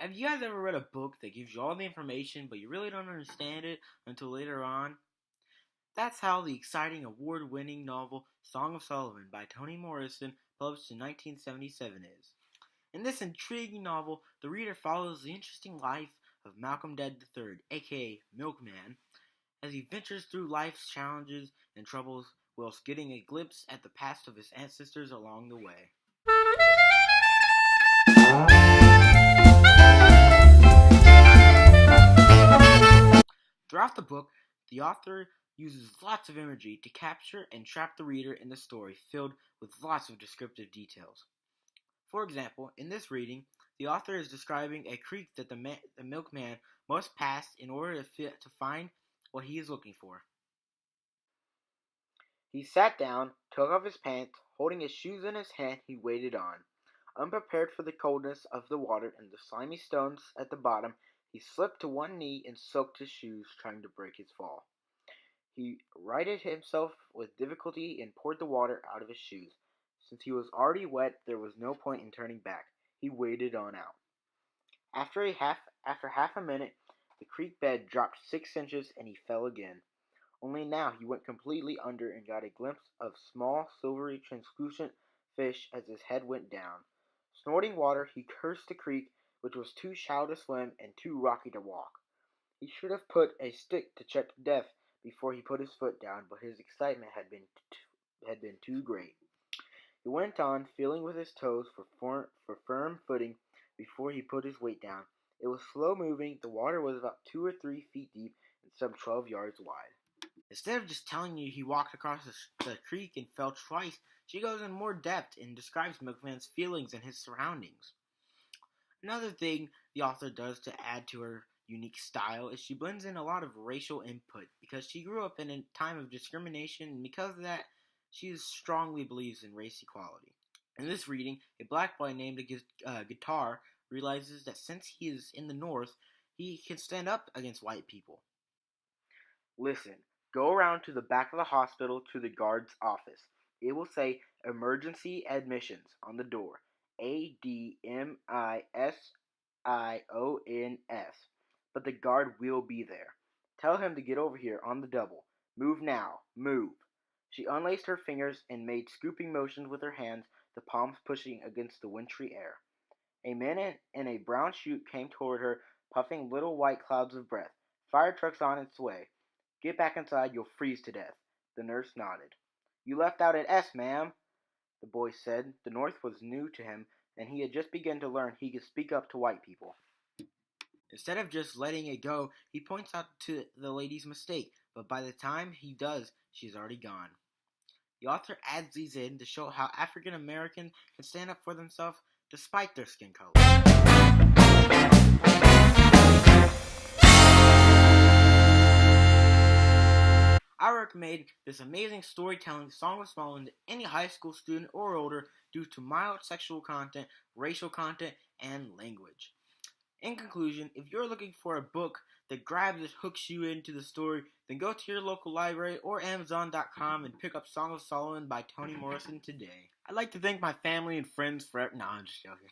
Have you guys ever read a book that gives you all the information, but you really don't understand it until later on? That's how the exciting award-winning novel Song of Solomon by Toni Morrison, published in 1977, is. In this intriguing novel, the reader follows the interesting life of Malcolm Dead III, aka Milkman, as he ventures through life's challenges and troubles whilst getting a glimpse at the past of his ancestors along the way. Throughout the book, the author uses lots of imagery to capture and trap the reader in the story filled with lots of descriptive details. For example, in this reading, the author is describing a creek that the milkman must pass in order to find what he is looking for. He sat down, took off his pants, holding his shoes in his hand, he waded on. Unprepared for the coldness of the water and the slimy stones at the bottom, he slipped to one knee and soaked his shoes, trying to break his fall. He righted himself with difficulty and poured the water out of his shoes. Since he was already wet, there was no point in turning back. He waded on out. After half a minute, the creek bed dropped 6 inches and he fell again. Only now he went completely under and got a glimpse of small, silvery, translucent fish as his head went down. Snorting water, he cursed the creek, which was too shallow to swim and too rocky to walk. He should have put a stick to check death before he put his foot down, but his excitement had been too great. He went on, feeling with his toes for firm footing before he put his weight down. It was slow moving. The water was about 2 or 3 feet deep and some 12 yards wide. Instead of just telling you he walked across the creek and fell twice, she goes in more depth and describes Milkman's feelings and his surroundings. Another thing the author does to add to her unique style is she blends in a lot of racial input because she grew up in a time of discrimination, and because of that, she strongly believes in race equality. In this reading, a black boy named Guitar realizes that since he is in the North, he can stand up against white people. Listen, go around to the back of the hospital to the guard's office. It will say emergency admissions on the door. ADMISIONS. But the guard will be there. Tell him to get over here on the double. Move now. Move. She unlaced her fingers and made scooping motions with her hands, the palms pushing against the wintry air. A man in a brown suit came toward her, puffing little white clouds of breath. Fire truck's on its way. Get back inside, you'll freeze to death. The nurse nodded. You left out an S, ma'am, the boy said. The North was new to him, and he had just begun to learn he could speak up to white people. Instead of just letting it go, he points out to the lady's mistake, but by the time he does, she's already gone. The author adds these in to show how African Americans can stand up for themselves despite their skin color. I recommend this amazing storytelling Song of Solomon to any high school student or older due to mild sexual content, racial content, and language. In conclusion, if you're looking for a book that grabs and hooks you into the story, then go to your local library or Amazon.com and pick up Song of Solomon by Toni Morrison today. I'd like to thank my family and friends for... No, I'm just joking.